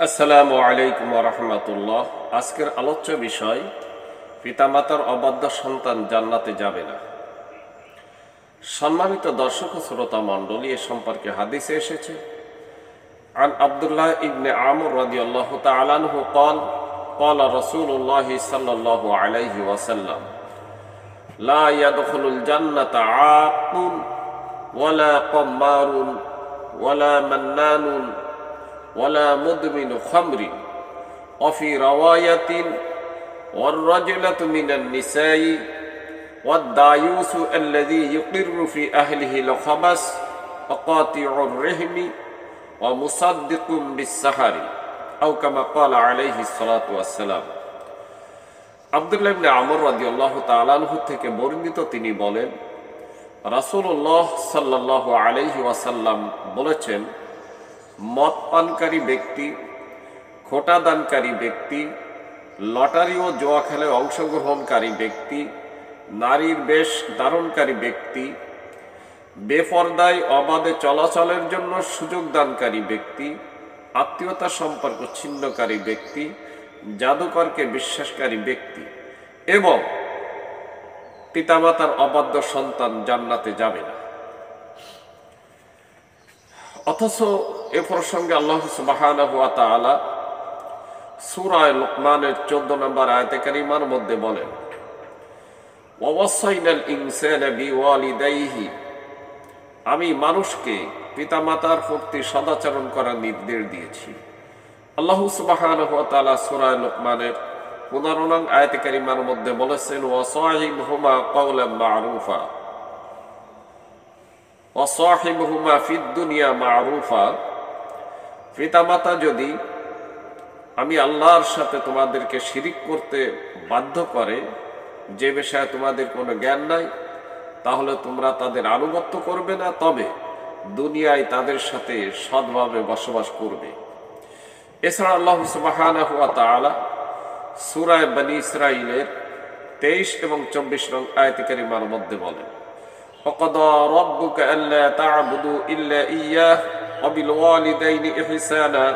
আসসালামু আলাইকুম ওয়া রাহমাতুল্লাহ। আজকের আলোচ্য বিষয় পিতামাতার অবাধ্য সন্তান জান্নাতে যাবে না। সম্মানিত দর্শক ও শ্রোতা মণ্ডলী, এ সম্পর্কে হাদিসে এসেছে, আন আব্দুল্লাহ ইবনে আমর রাদিয়াল্লাহু তাআলা আনহু قال قال رسول الله صلى الله عليه وسلم لا يدخل الجنة عاق ولا قمار ولا منان ولا مدمن خمر وفي رواية والرجلة من النساء والدايوس الذي يقر في أهله الخبث وقاطع الرحم ومصدق بالسحر أو كما قال عليه الصلاة والسلام। আব্দুল্লাহ ইবনে আমর রাদিয়াল্লাহু তাআলা আনহু থেকে বর্ণিত, তিনি বলেন, রাসূলুল্লাহ সাল্লাল্লাহু আলাইহি ওয়াসাল্লাম বলেছেন, মদ পানকারী ব্যক্তি, খোটা দানকারী ব্যক্তি, লটারি ও জুয়া খেলায় অংশগ্রহণকারী ব্যক্তি, নারীর বেশ ধারণকারী ব্যক্তি, বেপরদায় অবাধে চলাচলের জন্য সুযোগ দানকারী ব্যক্তি, আত্মীয়তা সম্পর্ক ছিন্নকারী ব্যক্তি, জাদুকরকে বিশ্বাসকারী ব্যক্তি এবং পিতামাতার অবাধ্য সন্তান জান্নাতে যাবে না। অথচ এ প্রসঙ্গে আল্লাহ সুবহানাহু ওয়া তাআলা সূরা লুকমানের 14 নম্বর আয়াতে কারিমার মধ্যে বলেন, ওয়াসাইনাল ইনসানা বিওয়ালিদাইহি, আমি মানুষকে পিতামাতার প্রতি সদাচরণ করার নির্দেশ দিয়েছি। আল্লাহ সুবহানাহু ওয়া তাআলা সূরা লুকমানের 15 নং আয়াতে কারিমার মধ্যে বলেছেন, ওয়াসাহিবহুমা কাওলাম মা'রুফা ওয়াসাহিবহুমা ফিদ দুনিয়া মা'রুফা। পিতামাতা যদি আমি আল্লাহর সাথে তোমাদেরকে শিরিক করতে বাধ্য করে, যে বিষয়ে তোমাদের কোনো জ্ঞান নাই, তাহলে তোমরা তাদের আনুগত্য করবে না, তবে দুনিয়ায় তাদের সাথে সৎভাবে বসবাস করবে। এছাড়া আল্লাহ সুবহানাহু ওয়া তাআলা সূরা বনী ইসরাঈলের 23 এবং 24 নং আয়াতে কারিমার মধ্যে বলেন, وَقَضَى رَبُّكَ أَلَّا تَعْبُدُوا إِلَّا إِيَّاهُ وَبِالْوَالِدَيْنِ إِحْسَانًا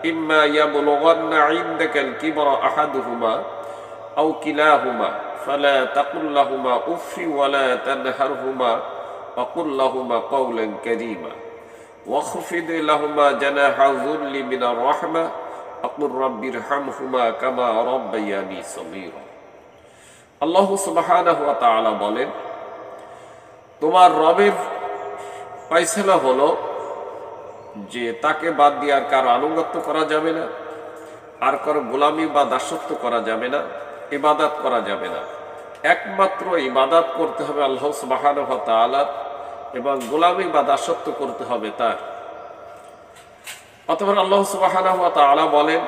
إِمَّا يَبْلُغَنَّ عِندَكَ الْكِبَرَ أَحَدُهُمَا أَوْ كِلَاهُمَا فَلَا تَقُل لَّهُمَا أُفٍّ وَلَا تَنْهَرْهُمَا وَقُل لَّهُمَا قَوْلًا كَرِيمًا وَاخْفِضْ لَهُمَا جَنَاحَ الذُّلِّ مِنَ الرَّحْمَةِ وَقُل رَّبِّ ارْحَمْهُمَا كَمَا رَبَّيَانِي صَغِيرًا। আল্লাহ সুবহানাহু ওয়া তাআলা বলেন, তোমার রবের ফয়সালা হলো যে তাকে বাদ দিয়ে আর কারো আনুগত্য করা যাবে না, আর কারো গোলামি বা দাসত্ব করা যাবে না, ইবাদত করা যাবে না। একমাত্র ইবাদত করতে হবে আল্লাহ সুবহানাহু ওয়া তাআলার, এবং গোলামি বা দাসত্ব করতে হবে তার। অতঃপর আল্লাহ সুবহানাহু ওয়া তাআলা বলেন,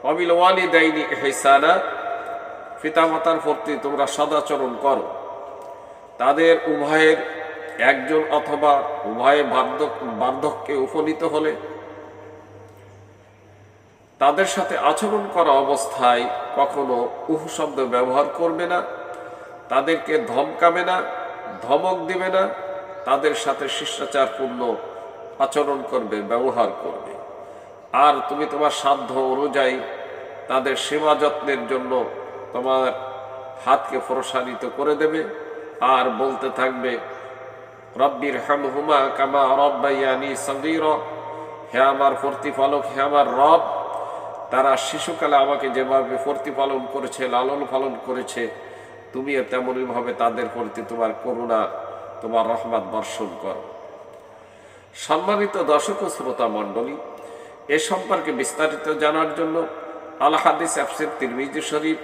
ওয়াবিল ওয়ালিদাইনি ইহসানা, পিতামাতার প্রতি তোমরা সদাচরণ করো। তাদের উভয়ের একজন অথবা উভয়ে বার্ধক্যে উপনীত হলে তাদের সাথে আচরণ করা অবস্থায় কখনো উহু শব্দ ব্যবহার করবে না, তাদেরকে ধমকাবে না, ধমক দিবে না, তাদের সাথে শিষ্টাচারপূর্ণ আচরণ করবে, ব্যবহার করবে। আর তুমি তোমার সাধ্য অনুযায়ী তাদের সেবা যত্নের জন্য তোমার হাতকে প্রসারিত করে দেবে, আর বলতে থাকবে, রব্বির হামহুমা কামা রব্বায়ানি সগীরা, হে আমার প্রতিপালক, হে আমার রব, তারা শিশুকালে আমাকে যেভাবে প্রতিপালন করেছে, লালন পালন করেছে, তুমি তেমনই ভাবে তাদের প্রতি তোমার করুণা, তোমার রহমত বর্ষণ করো। সম্মানিত দর্শক ও শ্রোতা মণ্ডলী, এ সম্পর্কে বিস্তারিত জানার জন্য আল হাদিস তাফসীর তিরমিজি শরীফ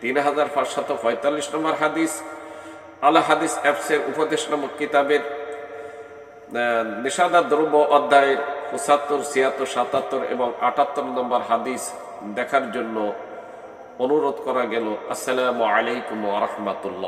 3545 নম্বর হাদিস, আল হাদিস তাফসীর উপদেশ নামক কিতাবের নিষেধাজ্ঞা দ্রব্য অধ্যায়ের 75, 76, 77 এবং 78 নম্বর হাদিস দেখার জন্য অনুরোধ করা গেল। আসসালামু আলাইকুম ওয়া রাহমাতুল্লাহ।